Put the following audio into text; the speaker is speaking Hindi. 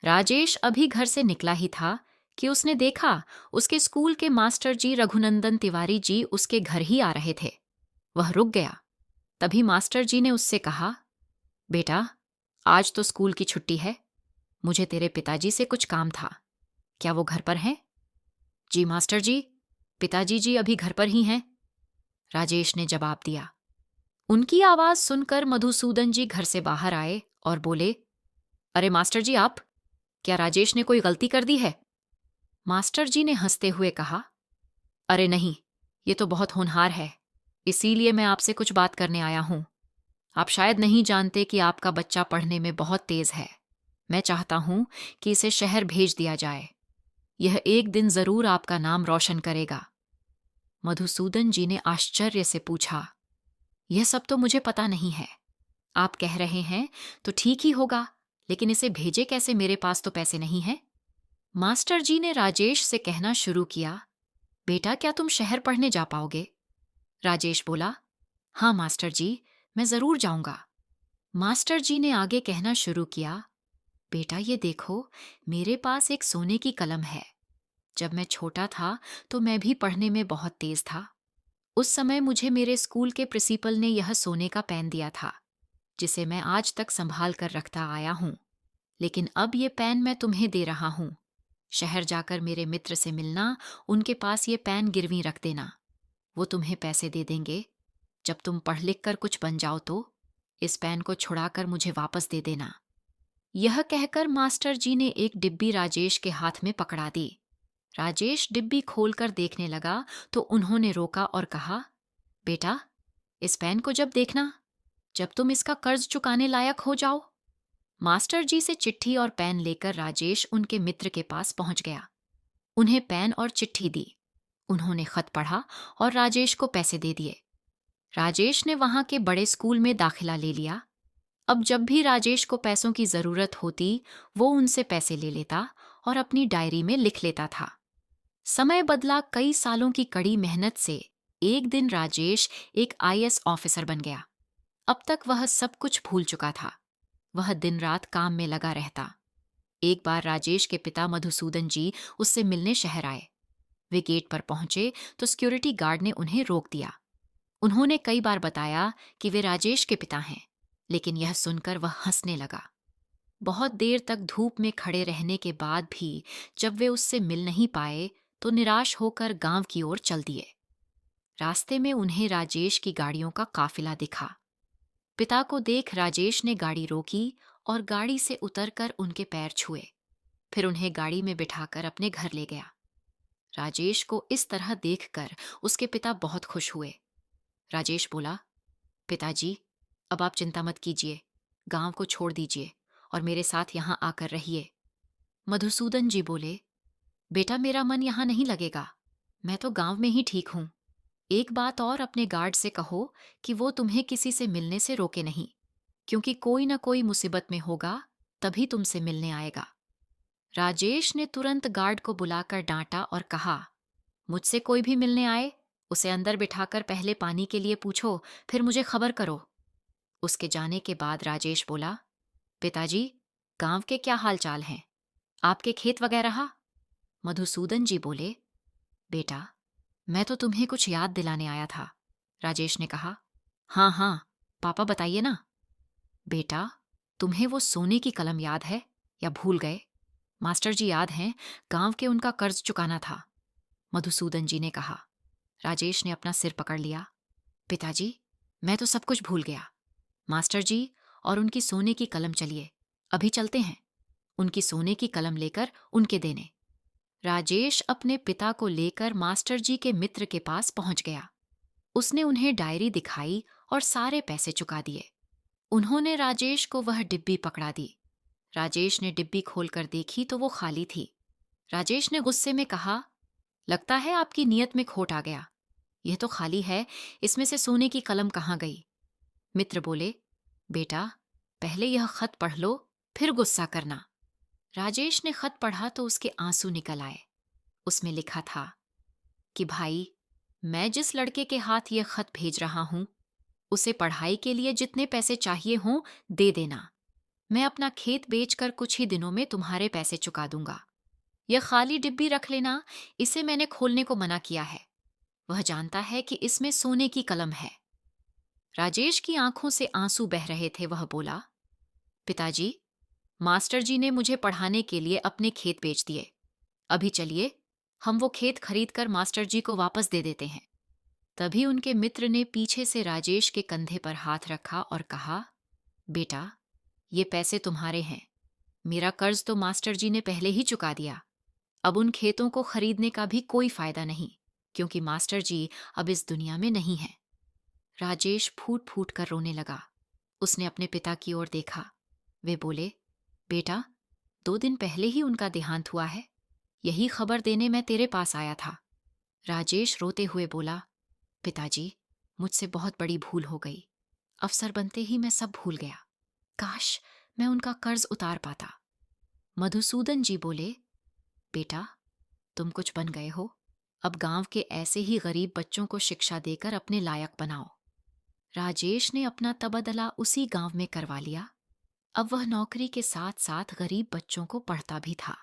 राजेश अभी घर से निकला ही था कि उसने देखा उसके स्कूल के मास्टर जी रघुनंदन तिवारी जी उसके घर ही आ रहे थे। वह रुक गया। तभी मास्टर जी ने उससे कहा, बेटा, आज तो स्कूल की छुट्टी है। मुझे तेरे पिताजी से कुछ काम था। क्या वो घर पर हैं? जी मास्टर जी, पिताजी जी अभी घर पर ही हैं, राजेश ने जवाब दिया। उनकी आवाज सुनकर मधुसूदन जी घर से बाहर आए और बोले, अरे मास्टर जी आप, क्या राजेश ने कोई गलती कर दी है? मास्टर जी ने हंसते हुए कहा, अरे नहीं, ये तो बहुत होनहार है, इसीलिए मैं आपसे कुछ बात करने आया हूं। आप शायद नहीं जानते कि आपका बच्चा पढ़ने में बहुत तेज है। मैं चाहता हूं कि इसे शहर भेज दिया जाए। यह एक दिन जरूर आपका नाम रोशन करेगा। मधुसूदन जी ने आश्चर्य से पूछा, यह सब तो मुझे पता नहीं है। आप कह रहे हैं तो ठीक ही होगा, लेकिन इसे भेजे कैसे? मेरे पास तो पैसे नहीं हैं। मास्टर जी ने राजेश से कहना शुरू किया, बेटा, क्या तुम शहर पढ़ने जा पाओगे? राजेश बोला, हाँ मास्टर जी, मैं जरूर जाऊंगा। मास्टर जी ने आगे कहना शुरू किया, बेटा ये देखो, मेरे पास एक सोने की कलम है। जब मैं छोटा था तो मैं भी पढ़ने में बहुत तेज था। उस समय मुझे मेरे स्कूल के प्रिंसिपल ने यह सोने का पेन दिया था, जिसे मैं आज तक संभाल कर रखता आया हूँ। लेकिन अब ये पेन मैं तुम्हें दे रहा हूँ। शहर जाकर मेरे मित्र से मिलना, उनके पास ये पेन गिरवी रख देना। वो तुम्हें पैसे दे देंगे। जब तुम पढ़ लिख कर कुछ बन जाओ तो इस पेन को छुड़ाकर मुझे वापस दे देना। यह कहकर मास्टर जी ने एक डिब्बी राजेश के हाथ में पकड़ा दी। राजेश डिब्बी खोलकर देखने लगा तो उन्होंने रोका और कहा, बेटा, इस पेन को जब देखना, जब तुम इसका कर्ज चुकाने लायक हो जाओ। मास्टर जी से चिट्ठी और पेन लेकर राजेश उनके मित्र के पास पहुंच गया। उन्हें पेन और चिट्ठी दी। उन्होंने खत पढ़ा और राजेश को पैसे दे दिए। राजेश ने वहां के बड़े स्कूल में दाखिला ले लिया। अब जब भी राजेश को पैसों की जरूरत होती, वो उनसे पैसे ले लेता और अपनी डायरी में लिख लेता था। समय बदला। कई सालों की कड़ी मेहनत से एक दिन राजेश एक आईएएस ऑफिसर बन गया। अब तक वह सब कुछ भूल चुका था। वह दिन रात काम में लगा रहता। एक बार राजेश के पिता मधुसूदन जी उससे मिलने शहर आए। वे गेट पर पहुंचे तो सिक्योरिटी गार्ड ने उन्हें रोक दिया। उन्होंने कई बार बताया कि वे राजेश के पिता हैं, लेकिन यह सुनकर वह हंसने लगा। बहुत देर तक धूप में खड़े रहने के बाद भी जब वे उससे मिल नहीं पाए तो निराश होकर गांव की ओर चल दिए। रास्ते में उन्हें राजेश की गाड़ियों का काफिला दिखा। पिता को देख राजेश ने गाड़ी रोकी और गाड़ी से उतरकर उनके पैर छुए। फिर उन्हें गाड़ी में बिठाकर अपने घर ले गया। राजेश को इस तरह देखकर उसके पिता बहुत खुश हुए। राजेश बोला, पिताजी, अब आप चिंता मत कीजिए, गांव को छोड़ दीजिए और मेरे साथ यहां आकर रहिए। मधुसूदन जी बोले, बेटा, मेरा मन यहां नहीं लगेगा। मैं तो गांव में ही ठीक हूं। एक बात और, अपने गार्ड से कहो कि वो तुम्हें किसी से मिलने से रोके नहीं, क्योंकि कोई ना कोई मुसीबत में होगा तभी तुमसे मिलने आएगा। राजेश ने तुरंत गार्ड को बुलाकर डांटा और कहा, मुझसे कोई भी मिलने आए, उसे अंदर बिठाकर पहले पानी के लिए पूछो, फिर मुझे खबर करो। उसके जाने के बाद राजेश बोला, पिताजी, गांव के क्या हाल चाल हैं? आपके खेत वगैरह? मधुसूदन जी बोले, बेटा, मैं तो तुम्हें कुछ याद दिलाने आया था। राजेश ने कहा, हाँ हाँ, पापा बताइए ना। बेटा, तुम्हें वो सोने की कलम याद है या भूल गए? मास्टर जी याद हैं, गांव के उनका कर्ज चुकाना था। मधुसूदन जी ने कहा। राजेश ने अपना सिर पकड़ लिया। पिताजी, मैं तो सब कुछ भूल गया। मास्टर जी और उनकी सोने की कलम, चलिए अभी चलते हैं उनकी सोने की कलम लेकर उनके देने। राजेश अपने पिता को लेकर मास्टर जी के मित्र के पास पहुंच गया। उसने उन्हें डायरी दिखाई और सारे पैसे चुका दिए। उन्होंने राजेश को वह डिब्बी पकड़ा दी। राजेश ने डिब्बी खोलकर देखी तो वो खाली थी। राजेश ने गुस्से में कहा, लगता है आपकी नीयत में खोट आ गया। यह तो खाली है, इसमें से सोने की कलम कहाँ गई? मित्र बोले, बेटा, पहले यह खत पढ़ लो, फिर गुस्सा करना। राजेश ने खत पढ़ा तो उसके आंसू निकल आए। उसमें लिखा था कि भाई, मैं जिस लड़के के हाथ यह खत भेज रहा हूं, उसे पढ़ाई के लिए जितने पैसे चाहिए हों दे देना। मैं अपना खेत बेचकर कुछ ही दिनों में तुम्हारे पैसे चुका दूंगा। यह खाली डिब्बी रख लेना, इसे मैंने खोलने को मना किया है। वह जानता है कि इसमें सोने की कलम है। राजेश की आंखों से आंसू बह रहे थे। वह बोला, पिताजी, मास्टर जी ने मुझे पढ़ाने के लिए अपने खेत बेच दिए। अभी चलिए, हम वो खेत खरीद कर मास्टर जी को वापस दे देते हैं। तभी उनके मित्र ने पीछे से राजेश के कंधे पर हाथ रखा और कहा, बेटा, ये पैसे तुम्हारे हैं। मेरा कर्ज तो मास्टर जी ने पहले ही चुका दिया। अब उन खेतों को खरीदने का भी कोई फायदा नहीं, क्योंकि मास्टर जी अब इस दुनिया में नहीं है। राजेश फूट फूट कर रोने लगा। उसने अपने पिता की ओर देखा। वे बोले, बेटा, 2 दिन पहले ही उनका देहांत हुआ है। यही खबर देने मैं तेरे पास आया था। राजेश रोते हुए बोला, पिताजी, मुझसे बहुत बड़ी भूल हो गई। अफसर बनते ही मैं सब भूल गया। काश मैं उनका कर्ज उतार पाता। मधुसूदन जी बोले, बेटा, तुम कुछ बन गए हो। अब गांव के ऐसे ही गरीब बच्चों को शिक्षा देकर अपने लायक बनाओ। राजेश ने अपना तबादला उसी गांव में करवा लिया। अब वह नौकरी के साथ साथ गरीब बच्चों को पढ़ता भी था।